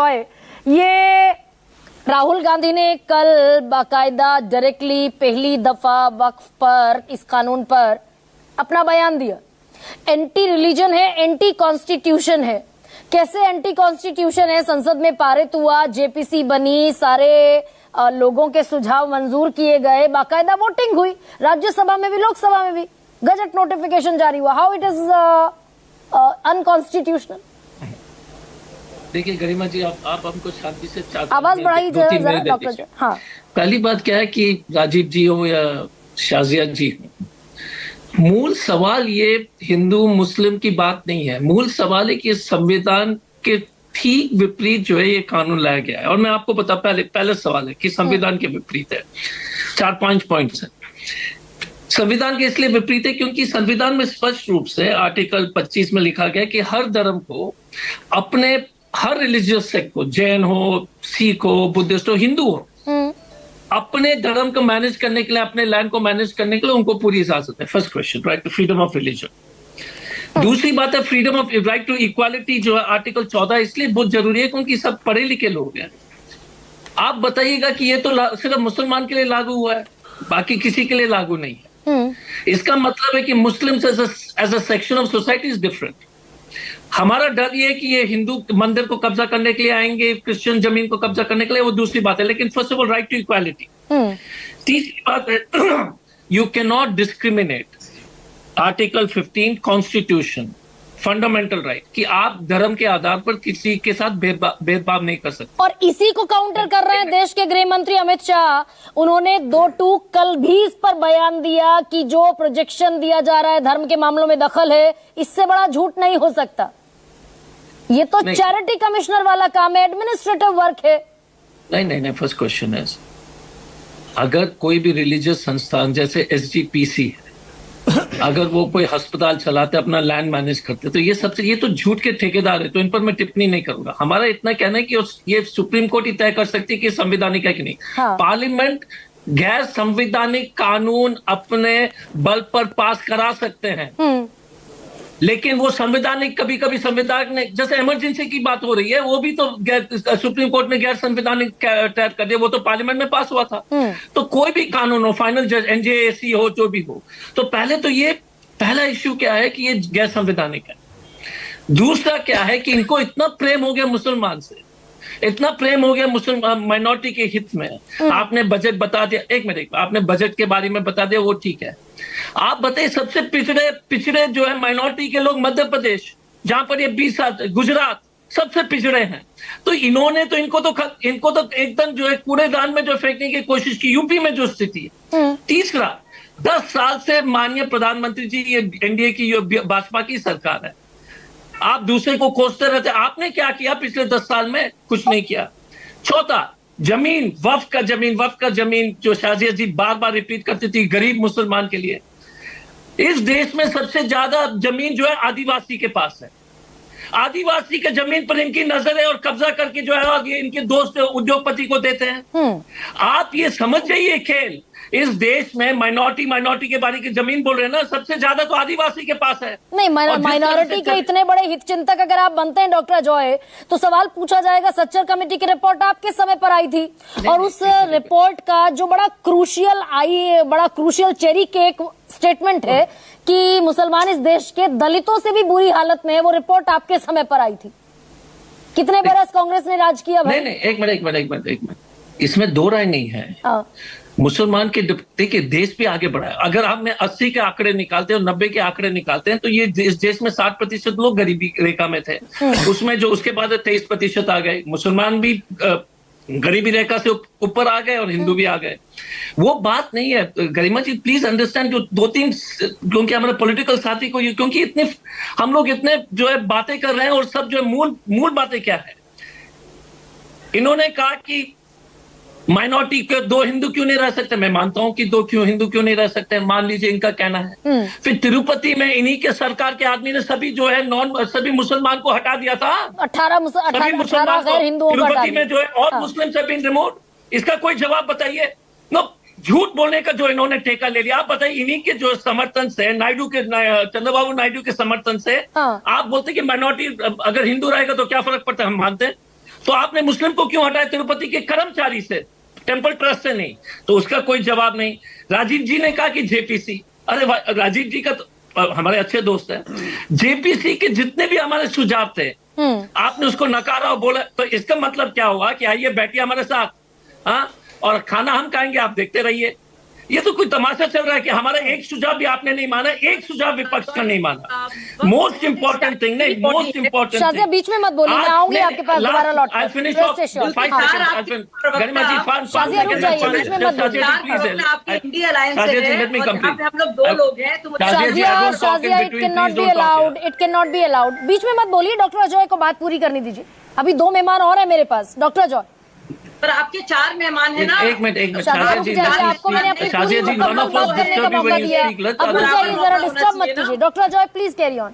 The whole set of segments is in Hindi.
ये राहुल गांधी ने कल बाकायदा डायरेक्टली पहली दफा वक्फ पर, इस कानून पर अपना बयान दिया। एंटी रिलीजन है, एंटी कॉन्स्टिट्यूशन है। कैसे एंटी कॉन्स्टिट्यूशन है? संसद में पारित हुआ, जेपीसी बनी, सारे लोगों के सुझाव मंजूर किए गए, बाकायदा वोटिंग हुई, राज्यसभा में भी लोकसभा में भी गजट नोटिफिकेशन जारी हुआ। How it is unconstitutional? देखिए गरिमा जी, आप हमको शांति से आवाज बढ़ाई जरा डॉक्टर जी। हाँ, पहली बात क्या है कि राजीव जी हो या शाजिया जी हो, मूल सवाल ये हिंदू मुस्लिम की बात नहीं है। मूल सवाल है कि संविधान के ठीक विपरीत जो है ये कानून लाया गया है। और मैं आपको बता, पहले सवाल है कि संविधान के विपरीत है। 4-5 पॉइंट्स है। संविधान के इसलिए विपरीत है क्योंकि संविधान में स्पष्ट रूप से आर्टिकल 25 में लिखा गया कि हर धर्म को अपने, हर रिलीजियस सेक्ट को, जैन हो, सिख हो, बुद्धिस्ट हो, हिंदू हो, अपने धर्म को मैनेज करने के लिए, अपने लैंड को मैनेज करने के लिए उनको पूरी इजाजत है। First question, right to freedom of religion. दूसरी बात है freedom of right to equality, जो है आर्टिकल 14 इसलिए बहुत जरूरी है क्योंकि सब पढ़े लिखे लोग हैं। आप बताइएगा कि ये तो सिर्फ मुसलमान के लिए लागू हुआ है, बाकी किसी के लिए लागू नहीं है। इसका मतलब है कि Muslims as a section of society is different. हमारा डर ये है कि ये हिंदू मंदिर को कब्जा करने के लिए आएंगे, क्रिश्चियन जमीन को कब्जा करने के लिए, वो दूसरी बात है। लेकिन first of all right to equality. तीसरी बात है you can not discriminate. Article 15 constitution, fundamental right, कि आप धर्म के आधार पर किसी के साथ भेदभाव नहीं कर सकते। और इसी को काउंटर कर रहे हैं देश के गृह मंत्री अमित शाह। उन्होंने 2 टूक कल भी इस पर बयान दिया कि जो प्रोजेक्शन दिया जा रहा है धर्म के मामलों में दखल है, इससे बड़ा झूठ नहीं हो सकता। ये तो चैरिटी कमिश्नर वाला काम है, एडमिनिस्ट्रेटिव वर्क है। नहीं, फर्स्ट क्वेश्चन है, अगर कोई भी रिलीजियस संस्थान जैसे SGPC है, अगर वो कोई अस्पताल चलाते, अपना लैंड मैनेज करते, तो ये तो झूठ के ठेकेदार है, तो इन पर मैं टिप्पणी नहीं करूंगा। हमारा इतना कहना है कि ये सुप्रीम कोर्ट ही तय कर सकती है कि संवैधानिक है कि नहीं। हाँ। पार्लियामेंट गैर संवैधानिक कानून अपने बल पर पास करा सकते हैं, लेकिन वो संवैधानिक, कभी कभी संविधान ने, जैसे इमरजेंसी की बात हो रही है, वो भी तो सुप्रीम कोर्ट ने गैर संवैधानिक तय कर दिया, वो तो पार्लियामेंट में पास हुआ था। तो कोई भी कानून हो, फाइनल जज NJAC हो, जो भी हो, तो पहले तो ये पहला इश्यू क्या है कि ये गैर संवैधानिक है। दूसरा क्या है कि इनको इतना प्रेम हो गया मुसलमान से, इतना प्रेम हो गया मुसलमान माइनॉरिटी के हित में। आपने बजट बता दिया, एक मिनट, आपने बजट के बारे में बता दिया, वो ठीक है। आप बताइए सबसे पिछड़े जो है माइनॉरिटी के लोग मध्य प्रदेश, जहां पर ये 20 साल, गुजरात सबसे पिछड़े हैं। तो इन्होंने तो इनको तो एकदम जो है कूड़ेदान में जो फेंकने की कोशिश की। यूपी में जो स्थिति है। तीसरा, 10 साल से माननीय प्रधानमंत्री जी, ये NDA की भाजपा की सरकार है, आप दूसरे को कोसते रहते। आपने क्या किया पिछले 10 साल में? कुछ नहीं किया। चौथा, जमीन, वक्फ का जमीन जो शाजिया जी बार बार रिपीट करती थी, गरीब मुसलमान के लिए। इस देश में सबसे ज्यादा जमीन जो है आदिवासी के पास है। आदिवासी के जमीन पर इनकी नजर है और कब्जा करके जो है ये इनके दोस्त उद्योगपति को देते हैं। आप ये समझ जाइए खेल, इस देश में माइनॉरिटी के बारे की जमीन बोल रहे हैं ना, सबसे ज्यादा तो आदिवासी के पास है। नहीं, माइनॉरिटी के इतने बड़े हितचिंतक अगर आप बनते हैं डॉक्टर अजॉय, तो सवाल पूछा जाएगा, सच्चर कमेटी की रिपोर्ट आपके समय पर आई थी, और उस रिपोर्ट का जो बड़ा क्रूशियल चेरी केक स्टेटमेंट है कि मुसलमान इस देश के दलितों से भी बुरी हालत में है, वो रिपोर्ट आपके समय पर आई थी। कितने बरस कांग्रेस ने राज किया भाई? नहीं, एक मिनट, इसमें 2 राय नहीं है। मुसलमान के, देखिए देश भी आगे बढ़ा है। अगर हम 80 के आंकड़े निकालते हैं और 90 के आंकड़े निकालते हैं, तो ये इस देश में 60% लोग गरीबी रेखा में थे। उसमें जो उसके बाद 23% आ गए। मुसलमान भी गरीबी रेखा से ऊपर आ गए और हिंदू भी आ गए। वो बात नहीं है गरिमा जी, प्लीज अंडरस्टैंड। जो 2-3, क्योंकि हमारे पॉलिटिकल साथी को, क्योंकि इतने हम लोग इतने जो है बातें कर रहे हैं, और सब जो है मूल बातें क्या है। इन्होंने कहा कि माइनॉरिटी के 2 हिंदू क्यों नहीं रह सकते। मैं मानता हूं कि 2 हिंदू क्यों नहीं रह सकते, मान लीजिए इनका कहना है। फिर तिरुपति में इन्हीं के सरकार के आदमी ने सभी जो है सभी मुसलमान को हटा दिया था। 18 गैर हिंदुओं को तिरुपति में जो है, और मुस्लिम से बीन रिमूव्ड। इसका कोई जवाब बताइए। नो, झूठ बोलने का जो इन्होंने ठेका ले लिया। आप बताइए, इन्हीं के जो समर्थन से, चंद्रबाबू नायडू के समर्थन से आप बोलते कि माइनॉरिटी अगर हिंदू रहेगा तो क्या फर्क पड़ता है। हम मानते हैं। तो आपने मुस्लिम को क्यों हटाया तिरुपति के कर्मचारी से, टेम्पल ट्रस्ट से नहीं? तो उसका कोई जवाब नहीं। राजीव जी ने कहा कि जेपीसी, अरे राजीव जी का तो हमारे अच्छे दोस्त हैं, जेपीसी के जितने भी हमारे सुझाव थे आपने उसको नकारा और बोला, तो इसका मतलब क्या हुआ कि आइए बैठिए हमारे साथ, हाँ, और खाना हम खाएंगे, आप देखते रहिए। ये तो कोई तमाशा चल रहा है कि हमारा एक सुझाव भी आपने नहीं माना, एक सुझाव विपक्ष का नहीं माना। मोस्ट इंपॉर्टेंट थिंग, नहीं मोस्ट इंपॉर्टेंट शाजिया बीच में मत बोलिए, मैं आऊंगी आपके पास दोबारा लौट कर। शाजिया रुक जाइए, बीच में मत बोलिए। Shazia it can not be allowed, it can not be allowed. बीच में मत बोलिए, डॉक्टर अजय को बात पूरी करनी दीजिए। अभी 2 मेहमान और है मेरे पास। डॉक्टर अजय, पर आपके 4 मेहमान है ना। एक मिनट शाजिया जी, आपको मैंने अपनी पूरी मुकम्मल बात करने का मौका दिया, अब रुक जाइए, जरा डिस्टर्ब मत कीजिए। Doctor Ajay please carry on.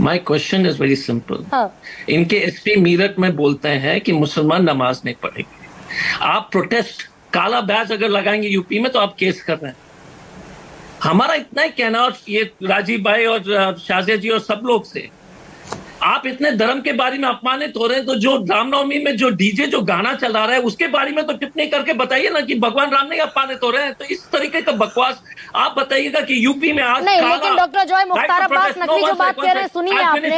My question is very simple. हाँ। इनके एसपी मीरठ में बोलते हैं कि मुसलमान नमाज नहीं पढ़ेंगे। आप प्रोटेस्ट काला बैज अगर लगाएंगे यूपी में तो आप केस कर रहे हैं। हमारा इतना ही कहना, और ये राजीव भाई और शाजिया जी और सब लोग से, आप इतने धर्म के बारे में अपमानित हो रहे हैं, तो जो रामनवमी में जो डीजे जो गाना चला रहा है उसके बारे में तो टिप्पणी करके बताइए ना कि भगवान राम नहीं अपमानित हो रहे हैं। तो इस तरीके का बकवास आप बताइएगा कि यूपी में आज नहीं, लेकिन डॉक्टर जॉय मुख्तार अब्बास नकवी जो बात कह रहे हैं सुनिए आपने।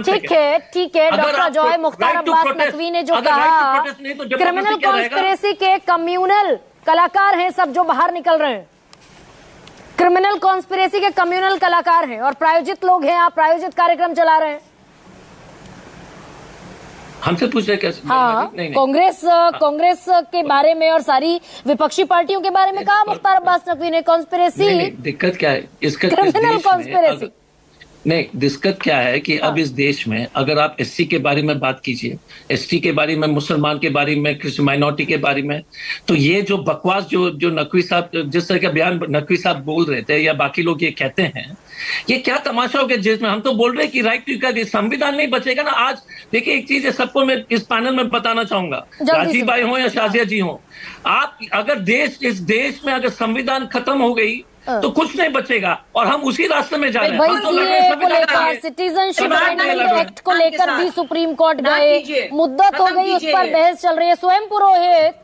ठीक है, ठीक है डॉक्टर जॉय मुख्तार अब्बास नकवी ने जो कहा, क्रिमिनल कॉन्स्पिरेसी के कम्युनल कलाकार हैं सब जो बाहर निकल रहे हैं, क्रिमिनल कॉन्स्पिरेसी के कम्युनल कलाकार हैं और प्रायोजित लोग हैं, आप प्रायोजित कार्यक्रम चला रहे हैं। हमसे पूछ रहे कैसे? हाँ, नहीं, कांग्रेस के बारे में और सारी विपक्षी पार्टियों के बारे में कहा मुख्तार अब्बास नकवी ने। कॉन्स्पिरेसी, दिक्कत क्या है इसका? क्रिमिनल कॉन्स्पिरेसी नहीं, दिक्कत क्या है कि अब इस देश में अगर आप एससी के बारे में बात कीजिए, एसटी के बारे में, मुसलमान के बारे में, क्रिश्चियन माइनॉरिटी के बारे में, तो ये जो बकवास जो नकवी साहब, जिस तरह का बयान नकवी साहब बोल रहे थे या बाकी लोग ये कहते हैं, ये क्या तमाशा हो गया? जिसमें हम तो बोल रहे हैं कि राइट टू संविधान नहीं बचेगा ना। आज देखिए एक चीज है, सबको मैं इस पैनल में बताना चाहूंगा, राजीव भाई हो या शाजिया जी हो, आप अगर इस देश में अगर संविधान खत्म हो गई तो कुछ नहीं बचेगा, और हम उसी रास्ते में जा रहे हैं। को लेकर, सिटीजनशिप एक्ट को लेकर भी सुप्रीम कोर्ट गए, मुद्दत हो गई, उस पर बहस चल रही है। स्वयं पुरोहित